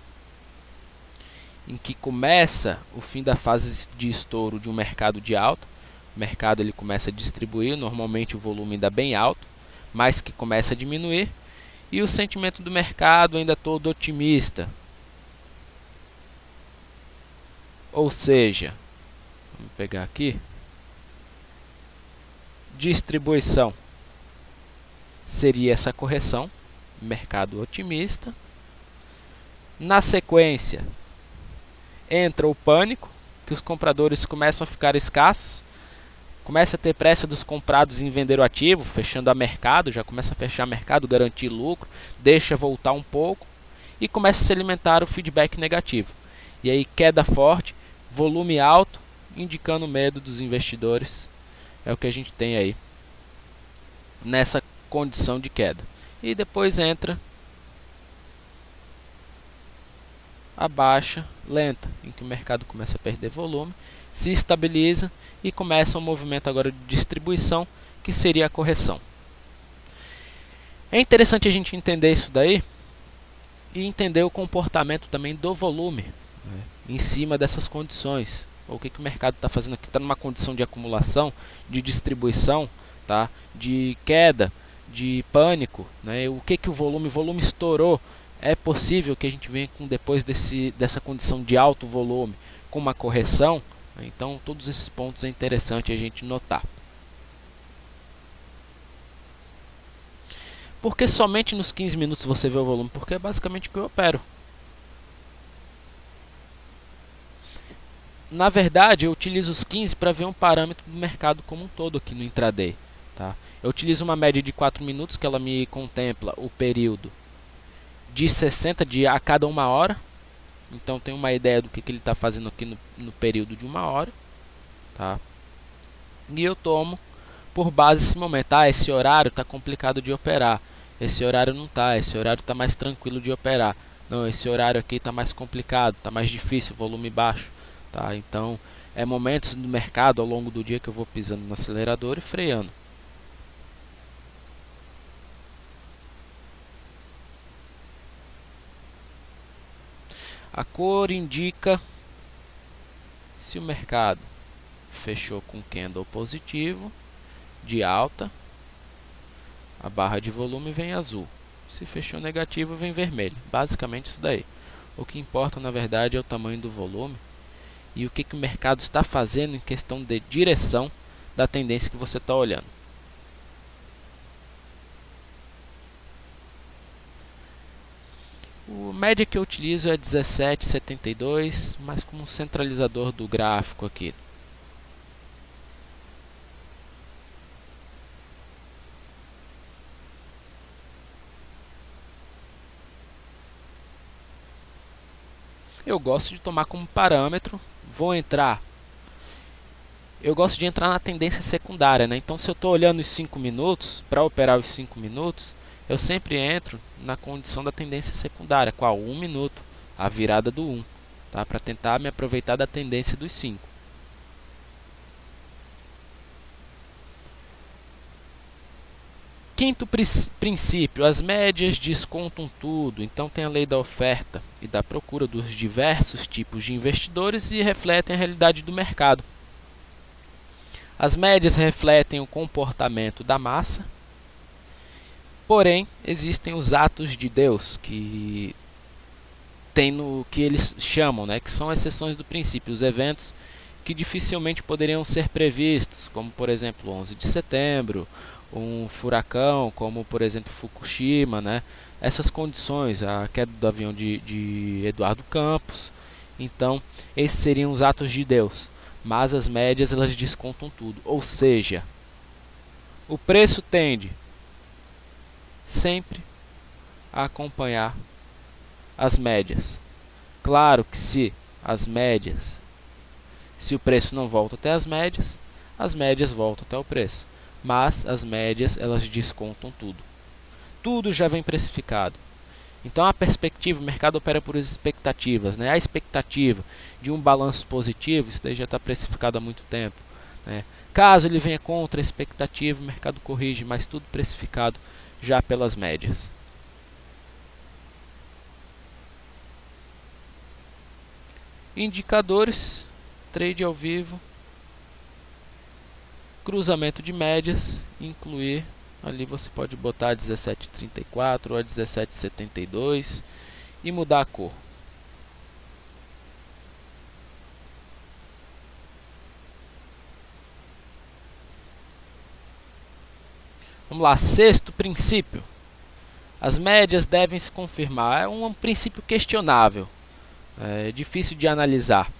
Em que começa o fim da fase de estouro de um mercado de alta. O mercado ele começa a distribuir, normalmente o volume ainda bem alto, mas que começa a diminuir, e o sentimento do mercado ainda todo otimista. Ou seja, vamos pegar aqui, distribuição seria essa correção, mercado otimista. Na sequência entra o pânico, que os compradores começam a ficar escassos, começa a ter pressa dos comprados em vender o ativo, fechando a mercado, já começa a fechar mercado, garantir lucro, deixa voltar um pouco e começa a se alimentar o feedback negativo. E aí queda forte, volume alto, indicando medo dos investidores. É o que a gente tem aí nessa condição de queda. E depois entra a baixa lenta, em que o mercado começa a perder volume, se estabiliza e começa um movimento agora de distribuição, que seria a correção. É interessante a gente entender isso daí e entender o comportamento também do volume, né, em cima dessas condições. O que o mercado está fazendo aqui? Está numa condição de acumulação, de distribuição, tá? De queda, de pânico, né? O que o volume estourou. É possível que a gente venha depois dessa condição de alto volume com uma correção. Então todos esses pontos é interessante a gente notar. Porque somente nos 15 minutos você vê o volume? Porque é basicamente o que eu opero. Na verdade, eu utilizo os 15 para ver um parâmetro do mercado como um todo aqui no intraday, tá? Eu utilizo uma média de 4 minutos, que ela me contempla o período de 60 a cada 1 hora. Então tem uma ideia do que ele está fazendo aqui no período de 1 hora, tá? E eu tomo por base esse momento. Esse horário está complicado de operar. Esse horário não está. Esse horário está mais tranquilo de operar. Não, esse horário aqui está mais complicado, está mais difícil, volume baixo, tá? Então é momentos do mercado ao longo do dia que eu vou pisando no acelerador e freando. A cor indica se o mercado fechou com candle positivo de alta, a barra de volume vem azul. Se fechou negativo, vem vermelho. Basicamente isso daí. O que importa na verdade é o tamanho do volume e o que o mercado está fazendo em questão de direção da tendência que você está olhando. O média que eu utilizo é 17,72, mas como centralizador do gráfico aqui. Eu gosto de tomar como parâmetro, eu gosto de entrar na tendência secundária, né? Então se eu estou olhando os 5 minutos, para operar os 5 minutos, eu sempre entro na condição da tendência secundária, qual? 1 minuto, a virada do 1, tá? Para tentar me aproveitar da tendência dos 5. Quinto princípio, as médias descontam tudo. Então tem a lei da oferta e da procura dos diversos tipos de investidores e refletem a realidade do mercado. As médias refletem o comportamento da massa, porém existem os atos de Deus que tem no que eles chamam, né, que são exceções do princípio, os eventos que dificilmente poderiam ser previstos, como por exemplo 11 de setembro, um furacão, como por exemplo Fukushima, né? Essas condições, a queda do avião de Eduardo Campos. Então, esses seriam os atos de Deus, mas as médias elas descontam tudo, ou seja, o preço tende sempre a acompanhar as médias. Claro que se o preço não volta até as médias voltam até o preço. Mas as médias elas descontam tudo. Tudo já vem precificado. Então a perspectiva, o mercado opera por expectativas, né? A expectativa de um balanço positivo, isso daí já está precificado há muito tempo, né? Caso ele venha contra a expectativa, o mercado corrige, mas tudo precificado já pelas médias. Indicadores, trade ao vivo, cruzamento de médias, incluir, ali você pode botar 17,34 ou 17,72 e mudar a cor. Vamos lá, sexto princípio. As médias devem se confirmar. É um princípio questionável, é difícil de analisar,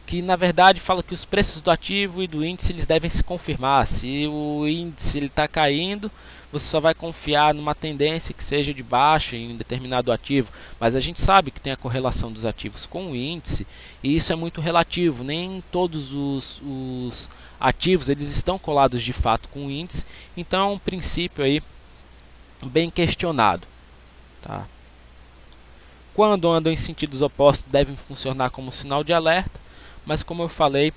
que na verdade fala que os preços do ativo e do índice eles devem se confirmar. Se o índice está caindo, você só vai confiar numa tendência que seja de baixa em um determinado ativo, mas a gente sabe que tem a correlação dos ativos com o índice e isso é muito relativo. Nem todos os ativos eles estão colados de fato com o índice, então é um princípio aí bem questionado, tá? Quando andam em sentidos opostos devem funcionar como sinal de alerta, mas como eu falei,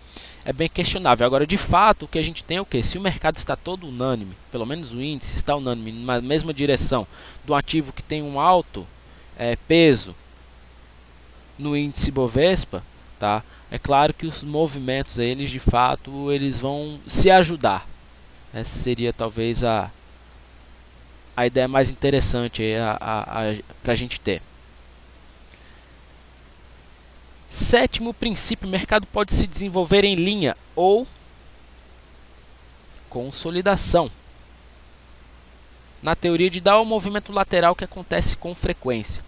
é bem questionável. Agora, de fato, o que a gente tem é o quê? Se o mercado está todo unânime, pelo menos o índice está unânime na mesma direção do ativo que tem um alto peso no índice Bovespa, tá? É claro que os movimentos eles de fato eles vão se ajudar. Essa seria talvez a ideia mais interessante para a gente ter. Sétimo princípio, o mercado pode se desenvolver em linha ou consolidação. Na teoria de Dow, é um movimento lateral que acontece com frequência.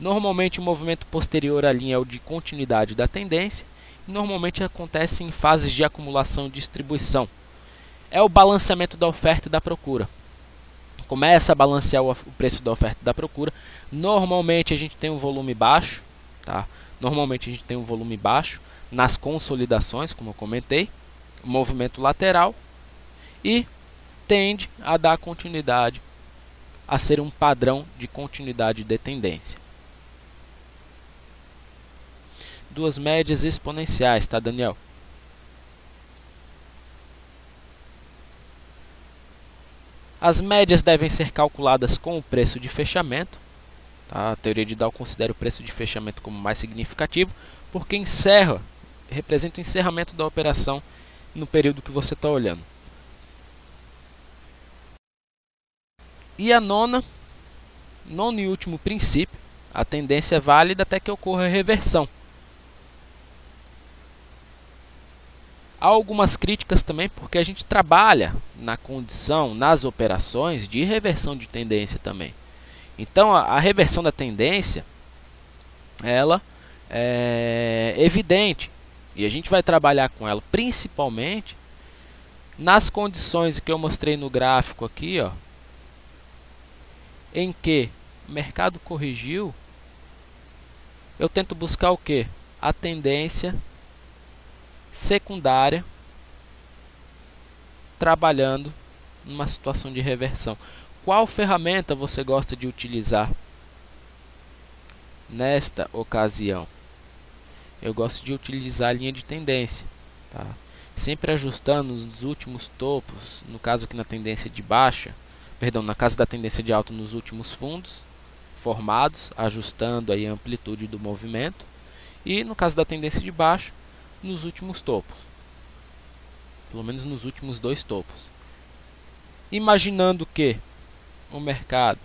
Normalmente o movimento posterior à linha é o de continuidade da tendência e normalmente acontece em fases de acumulação e distribuição. É o balanceamento da oferta e da procura. Começa a balancear o preço da oferta e da procura. Normalmente a gente tem um volume baixo, tá? Normalmente a gente tem um volume baixo nas consolidações, como eu comentei, movimento lateral, e tende a dar continuidade, a ser um padrão de continuidade de tendência. Duas médias exponenciais, tá, Daniel? As médias devem ser calculadas com o preço de fechamento. A teoria de Dow considera o preço de fechamento como mais significativo, porque representa o encerramento da operação no período que você está olhando. E a nono e último princípio, a tendência é válida até que ocorra a reversão. Há algumas críticas também, porque a gente trabalha na condição, nas operações de reversão de tendência também. Então, a reversão da tendência, ela é evidente, e a gente vai trabalhar com ela principalmente nas condições que eu mostrei no gráfico aqui, ó, em que o mercado corrigiu. Eu tento buscar o que? A tendência secundária trabalhando numa situação de reversão. Qual ferramenta você gosta de utilizar nesta ocasião? Eu gosto de utilizar a linha de tendência, tá? Sempre ajustando os últimos topos, no caso aqui na tendência de baixa, perdão, na caso da tendência de alta nos últimos fundos formados, ajustando aí a amplitude do movimento, e no caso da tendência de baixa, nos últimos topos, pelo menos nos últimos dois topos. Imaginando que o mercado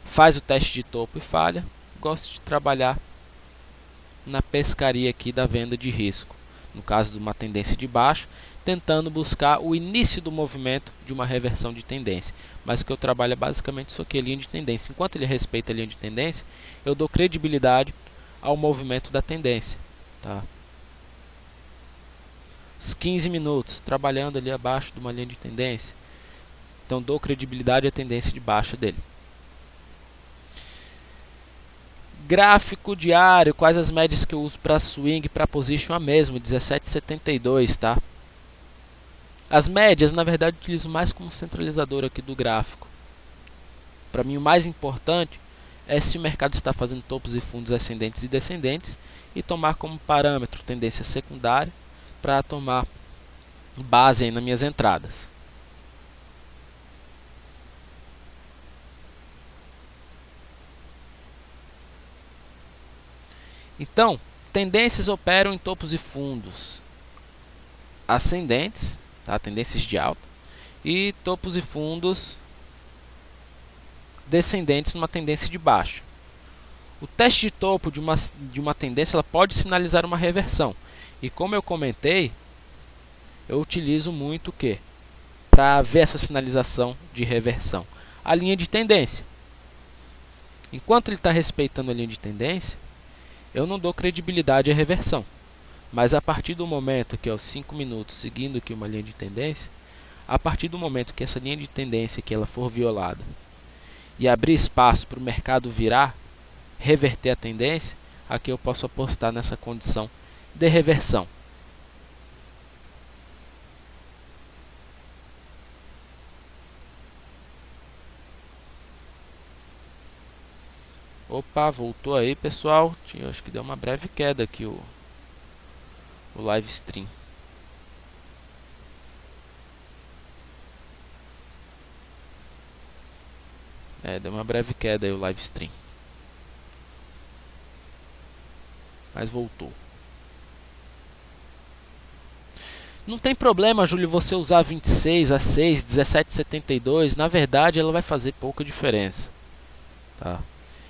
faz o teste de topo e falha, gosto de trabalhar na pescaria aqui da venda de risco, no caso de uma tendência de baixa, tentando buscar o início do movimento de uma reversão de tendência. Mas o que eu trabalho é basicamente isso aqui, a linha de tendência. Enquanto ele respeita a linha de tendência, eu dou credibilidade ao movimento da tendência, tá? Os 15 minutos trabalhando ali abaixo de uma linha de tendência, então dou credibilidade à tendência de baixa dele. Gráfico diário, quais as médias que eu uso para swing, para position, a mesma, 17,72, tá? As médias, na verdade, eu utilizo mais como centralizador aqui do gráfico. Para mim, o mais importante é se o mercado está fazendo topos e fundos ascendentes e descendentes, e tomar como parâmetro tendência secundária para tomar base aí nas minhas entradas. Então, tendências operam em topos e fundos ascendentes, tá? Tendências de alta, e topos e fundos descendentes numa tendência de baixa. O teste de topo de uma tendência ela pode sinalizar uma reversão. E como eu comentei, eu utilizo muito o que? Para ver essa sinalização de reversão? A linha de tendência. Enquanto ele está respeitando a linha de tendência, eu não dou credibilidade à reversão. Mas a partir do momento que é os 5 minutos seguindo aqui uma linha de tendência, a partir do momento que essa linha de tendência que ela for violada e abrir espaço para o mercado virar, reverter a tendência, aqui eu posso apostar nessa condição de reversão. Opa, voltou aí, pessoal. Acho que deu uma breve queda aqui o live stream. Deu uma breve queda aí o live stream. Mas voltou. Não tem problema, Júlio, você usar 26 a 6, 17,72. Na verdade, ela vai fazer pouca diferença, tá?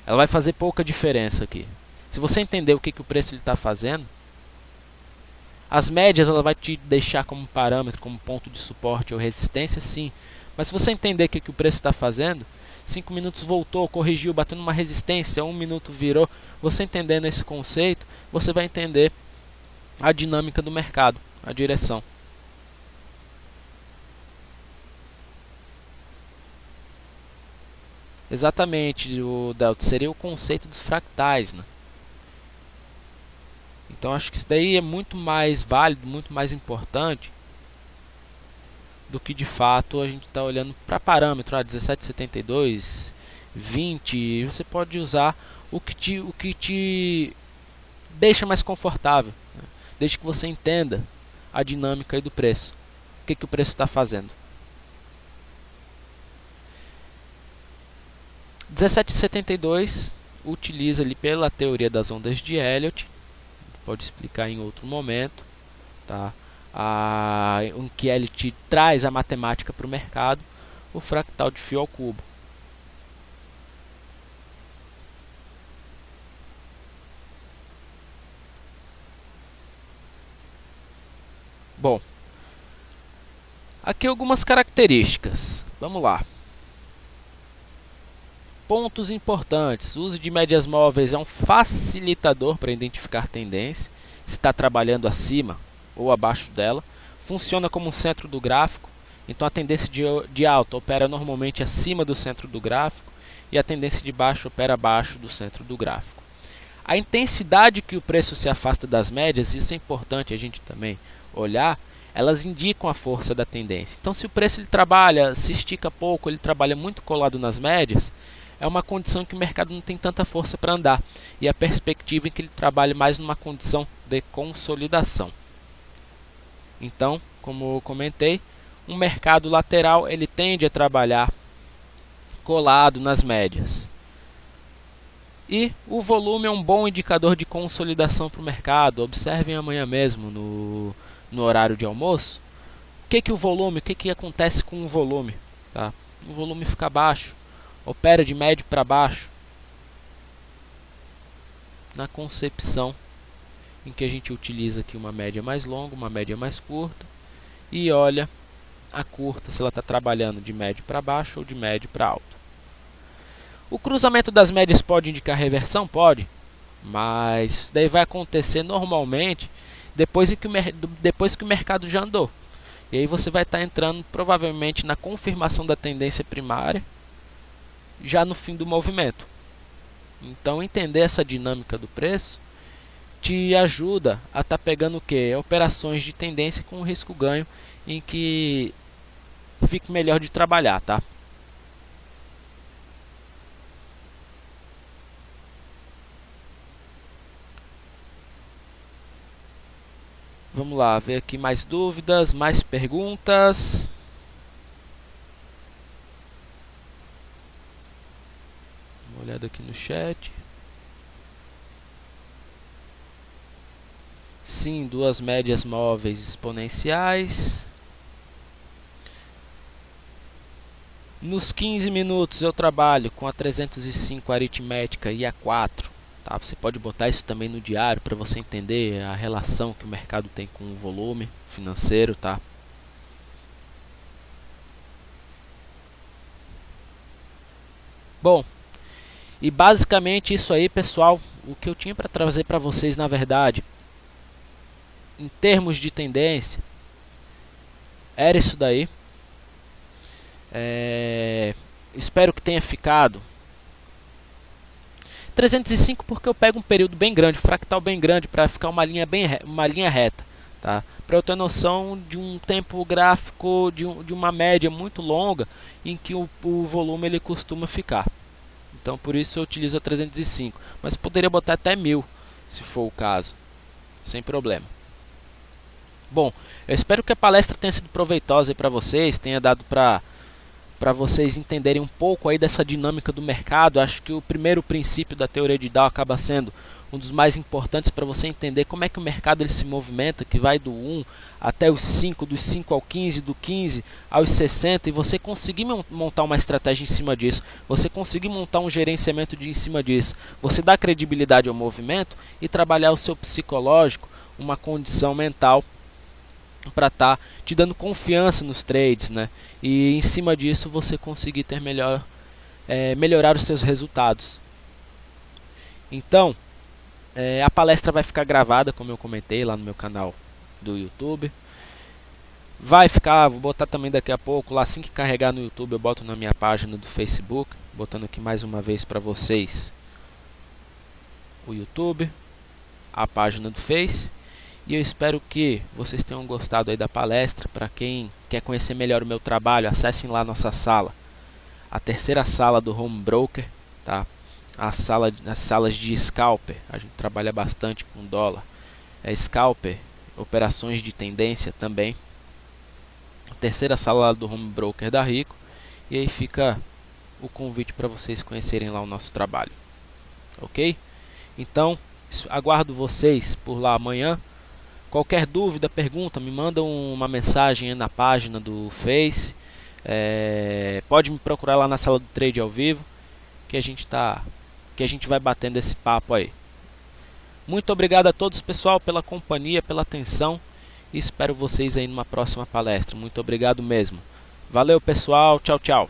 Ela vai fazer pouca diferença aqui. Se você entender o que o preço está fazendo, as médias ela vai te deixar como parâmetro, como ponto de suporte ou resistência, sim. Mas se você entender o que o preço está fazendo, 5 minutos voltou, corrigiu, bateu numa resistência, 1 minuto virou. Você entendendo esse conceito, você vai entender a dinâmica do mercado, a direção. Exatamente, o Delta, seria o conceito dos fractais, né? Então acho que isso daí é muito mais válido, muito mais importante do que de fato a gente está olhando para parâmetro 17,72, 20. Você pode usar o que te deixa mais confortável, né? Desde que você entenda a dinâmica aí do preço, o que o preço está fazendo. 17,72 utiliza ali pela teoria das ondas de Elliott, pode explicar em outro momento, tá? Em que Elliott traz a matemática para o mercado, o fractal de fio ao cubo. Bom, aqui algumas características. Vamos lá. Pontos importantes: o uso de médias móveis é um facilitador para identificar tendência, se está trabalhando acima ou abaixo dela. Funciona como um centro do gráfico, então a tendência de alta opera normalmente acima do centro do gráfico e a tendência de baixo opera abaixo do centro do gráfico. A intensidade que o preço se afasta das médias, isso é importante a gente também olhar, elas indicam a força da tendência. Então, se o preço ele trabalha, se estica pouco, ele trabalha muito colado nas médias, é uma condição em que o mercado não tem tanta força para andar. E a perspectiva é que ele trabalhe mais numa condição de consolidação. Então, como eu comentei, um mercado lateral ele tende a trabalhar colado nas médias. E o volume é um bom indicador de consolidação para o mercado. Observem amanhã mesmo no horário de almoço. O que acontece com o volume? Tá? O volume fica baixo, opera de médio para baixo. Na concepção em que a gente utiliza aqui uma média mais longa, uma média mais curta, e olha a curta se ela está trabalhando de médio para baixo ou de médio para alto. O cruzamento das médias pode indicar reversão? Pode, mas isso daí vai acontecer normalmente depois que o mercado já andou. E aí você vai estar entrando provavelmente na confirmação da tendência primária já no fim do movimento. Então entender essa dinâmica do preço te ajuda a estar pegando o que? Operações de tendência com risco-ganho em que fique melhor de trabalhar, tá? Vamos lá, ver aqui mais dúvidas, mais perguntas. Uma olhada aqui no chat. Sim, duas médias móveis exponenciais. Nos 15 minutos eu trabalho com a 305 aritmética e a 4. Tá? Você pode botar isso também no diário para você entender a relação que o mercado tem com o volume financeiro. Tá? Bom, e basicamente isso aí, pessoal, o que eu tinha para trazer para vocês, na verdade, em termos de tendência, era isso daí. Espero que tenha ficado 305 porque eu pego um período bem grande, fractal bem grande, para ficar uma linha reta, tá? Para eu ter noção de um tempo gráfico de uma média muito longa em que o volume ele costuma ficar. Então por isso eu utilizo a 305, mas poderia botar até 1000 se for o caso, sem problema. Bom, eu espero que a palestra tenha sido proveitosa para vocês, tenha dado para vocês entenderem um pouco aí dessa dinâmica do mercado. Acho que o primeiro princípio da teoria de Dow acaba sendo um dos mais importantes para você entender como é que o mercado ele se movimenta, que vai do 1 até os 5, dos 5 ao 15, do 15 aos 60, e você conseguir montar uma estratégia em cima disso, você conseguir montar um gerenciamento em cima disso, você dá credibilidade ao movimento e trabalhar o seu psicológico, uma condição mental para estar te dando confiança nos trades, né? E em cima disso você conseguir ter melhorar os seus resultados. Então, a palestra vai ficar gravada, como eu comentei, lá no meu canal do YouTube. Vai ficar, vou botar também daqui a pouco, lá assim que carregar no YouTube eu boto na minha página do Facebook, botando aqui mais uma vez para vocês o YouTube, a página do Face. E eu espero que vocês tenham gostado aí da palestra. Para quem quer conhecer melhor o meu trabalho, acessem lá a nossa sala, a terceira sala do Home Broker, tá? As salas de scalper, a gente trabalha bastante com dólar, scalper, operações de tendência também. A terceira sala lá do Home Broker da Rico. E aí fica o convite para vocês conhecerem lá o nosso trabalho, ok? Então, aguardo vocês por lá amanhã. Qualquer dúvida, pergunta, me manda uma mensagem na página do Face. Pode me procurar lá na sala do trade ao vivo, que a gente vai batendo esse papo aí. Muito obrigado a todos, pessoal, pela companhia, pela atenção, e espero vocês aí numa próxima palestra. Muito obrigado mesmo. Valeu, pessoal. Tchau, tchau.